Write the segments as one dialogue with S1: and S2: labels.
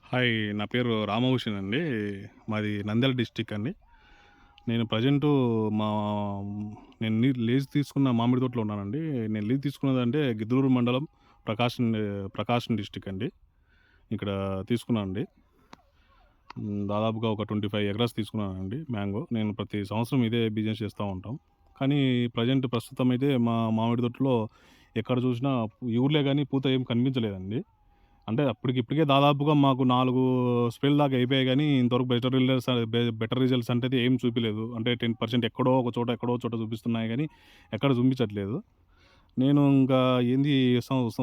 S1: Hi. నా పేరు రామభూషణ్ అండి. మాది నంద్యాల డిస్ట్రిక్ట్ అండి. నేను ప్రజెంటు మా నేను లీజ్ తీసుకున్న మామిడి తోటలో ఉన్నానండి. నేను లీజ్ తీసుకున్నదంటే గిద్దలూరు మండలం ప్రకాశం డిస్ట్రిక్ట్ అండి. ఇక్కడ తీసుకున్నానండి. దాదాపుగా ఒక 25 ఎకరాస్ తీసుకున్నానండి మ్యాంగో. నేను ప్రతి సంవత్సరం ఇదే బిజినెస్ చేస్తూ ఉంటాం. కానీ ప్రస్తుతం అయితే మా మామిడి తోటలో ఎక్కడ చూసినా ఇగురులే గానీ పూత ఏం కనిపించలేదండి. అంటే ఇప్పటికే దాదాపుగా మాకు 4 స్ప్రేల దాకా అయిపోయాయి గానీ, ఇంతవరకు బెటర్ రిజల్ట్స్ అంటే ఏం చూపియలేదు. అంటే 10% ఎక్కడో చోట చూపిస్తున్నాయి గానీ, ఎక్కడ చూపించట్లేదు. నేను ఇంకా ఏంది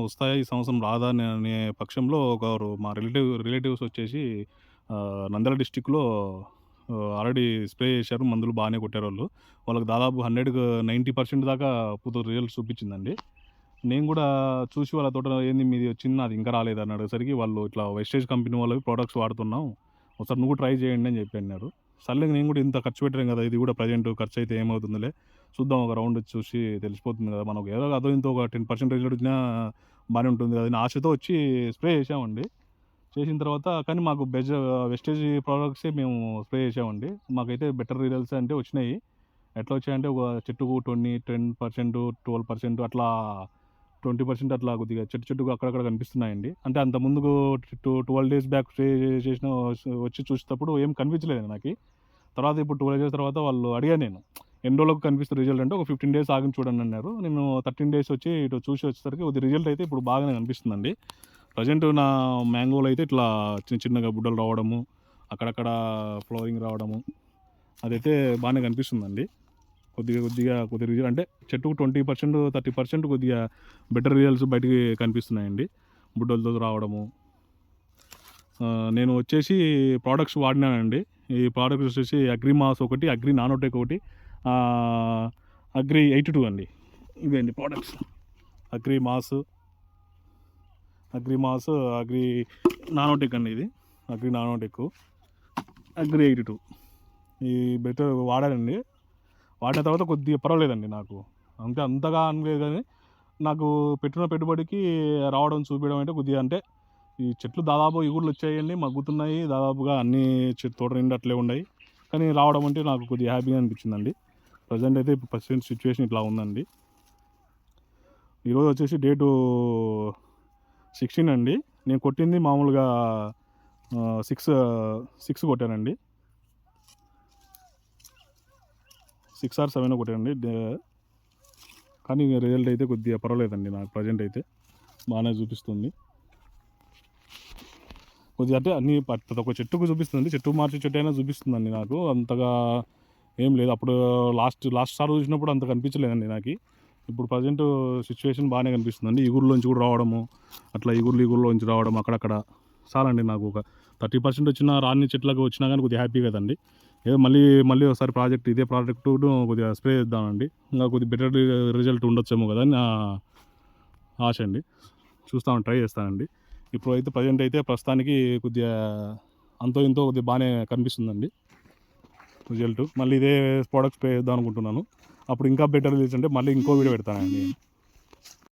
S1: వస్తాయా ఈ సంవత్సరం రాదా అనే పక్షంలో మా రిలేటివ్స్ వచ్చేసి నంద్యాల డిస్ట్రిక్ట్‌లో ఆల్రెడీ స్ప్రే చేశారు. మందులు బాగానే కొట్టారోళ్ళు. వాళ్ళకి దాదాపు 100కి 90% దాకా పూత రిజల్ట్స్ చూపించిందండి. నేను గూడా చూసి వాళ్ళ తోటలో ఏంది మీది వచ్చింది నాది ఇంకా రాలేదని అడిగేసరికి వాళ్ళు ఇట్లా వెస్టేజ్ కంపెనీ వాళ్ళవి ప్రొడక్ట్స్ వాడుతున్నాం. ఒకసారి నువ్వు ట్రై చేయండి అని చెప్పన్నారు. సర్లే నేను కూడా ఇంత ఖర్చు పెట్టాను కదా! ఇది కూడా ప్రెజెంట్ ఖర్చు అయితే ఏమవుతుందిలే. చూద్దాం ఒక రౌండ్ వచ్చి చూసి తెలిసిపోతుంది కదా! మనకు ఏదో అదో ఇంతో ఒక 10% రిజల్ట్ వచ్చినా బానే ఉంటుంది కదా! అని ఆశతో వచ్చి స్ప్రే చేశామండి. చేసిన తర్వాత కానీ మాకు వెస్టేజ్ ప్రొడక్ట్సే మేము స్ప్రే చేశామండి. మాకైతే బెటర్ రిజల్ట్స్ అంటే వచ్చినాయి. ఎట్లా వచ్చాయంటే ఒక చెట్టుకు 10%, 12% అట్లా 20% అట్లా కొద్దిగా చెట్టుకు అక్కడక్కడ కనిపిస్తున్నాయండి. అంటే అంత ముందుకు 12 డేస్ బ్యాక్ స్టే చేసిన వచ్చి చూసేటప్పుడు ఏం కనిపించలేదండి నాకి. తర్వాత ఇప్పుడు 12 డేస్ తర్వాత వాళ్ళు అడిగాను నేను. ఎన్ని రోజులకు కనిపిస్తుంది రిజల్ట్ అంటే ఒక 15 డేస్ ఆగి చూడండి అన్నారు. నేను 13 డేస్ వచ్చి ఇటు చూసి వచ్చేసరికి కొద్ది రిజల్ట్ అయితే ఇప్పుడు బాగానే కనిపిస్తుందండి. ప్రెజెంట్ నా మ్యాంగోలో అయితే ఇట్లా చిన్నగా బుడ్డలు రావడము, అక్కడక్కడ ఫ్లవరింగ్ రావడము అదైతే బాగానే కనిపిస్తుందండి. కొద్దిగా రిజల్ట్ అంటే చెట్టుకు 20%, 30% కొద్దిగా బెటర్ రిజల్ట్స్ బయటికి కనిపిస్తున్నాయండి. బుడ్డలతో రావడము. నేను వచ్చేసి ప్రొడక్ట్స్ వాడినానండి. ఈ ప్రొడక్ట్స్ వచ్చేసి అగ్రిమాస్ ఒకటి, అగ్రి నానోటెక్ ఒకటి, అగ్రి 82 అండి. ఇవే అండి ప్రొడక్ట్స్. అగ్రిమాస్, అగ్రి నానోటెక్ అండి ఇది. అగ్రి నానోటెక్, అగ్రి 82 ఈ బెటర్ వాడానండి. వాడిన తర్వాత కొద్దిగా పర్వాలేదండి నాకు. అంతగా అనలేదు కానీ నాకు పెట్టిన పెట్టుబడికి రావడం చూపించడం అంటే కొద్దిగా అంటే ఈ చెట్లు దాదాపు ఇగుర్లు వచ్చాయండి, మగ్గుతున్నాయి. దాదాపుగా అన్నీ తోట నిండా అట్లే ఉన్నాయి. కానీ రావడం అంటే నాకు కొద్దిగా హ్యాపీగా అనిపించిందండి. ప్రజెంట్ అయితే ప్రజెంట్ సిచ్యువేషన్ ఇట్లా ఉందండి. ఈరోజు వచ్చేసి డేటు 16 అండి. నేను కొట్టింది మామూలుగా 6 కొట్టానండి. 6 ఆర్ 7 కొట్టానండి. కానీ రిజల్ట్ అయితే కొద్దిగా పర్వాలేదండి నాకు ప్రజెంట్ అయితే. బాగానే చూపిస్తుంది. కొద్దిగా అంటే అన్నీ ప్రతి ఒక్క చెట్టుకు చూపిస్తుంది. చెట్టు మార్చి చెట్టు అయినా చూపిస్తుందండి నాకు. అంతగా ఏం లేదు. అప్పుడు లాస్ట్ సారి చూసినప్పుడు అంత కనిపించలేదండి నాకు. ఇప్పుడు ప్రజెంట్ సిచ్యువేషన్ బాగానే కనిపిస్తుందండి. ఇగురులోంచి కూడా రావడము, అట్లా ఇగురులోంచి రావడం అక్కడక్కడ చాలండి. నాకు ఒక 30% వచ్చినా రాని చెట్లకు వచ్చినా కానీ కొద్దిగా హ్యాపీ కదండి. ఏదో మళ్ళీ ఒకసారి ఇదే ప్రాజెక్టును కొద్దిగా స్ప్రే చేద్దామండి. ఇంకా కొద్దిగా బెటర్ రిజల్ట్ ఉండొచ్చేమో కదా అని నా ఆశ అండి. ట్రై చేస్తానండి. ఇప్పుడైతే ప్రజెంట్ అయితే ప్రస్తుతానికి కొద్దిగా అంతో ఇంతో కొద్దిగా బాగానే కనిపిస్తుందండి రిజల్ట్. మళ్ళీ ఇదే ప్రోడక్ట్ స్ప్రే చేద్దాం అనుకుంటున్నాను. అప్పుడు ఇంకా బెటర్ రిజల్ట్స్ అంటే మళ్ళీ ఇంకో వీడియో పెడతానండి.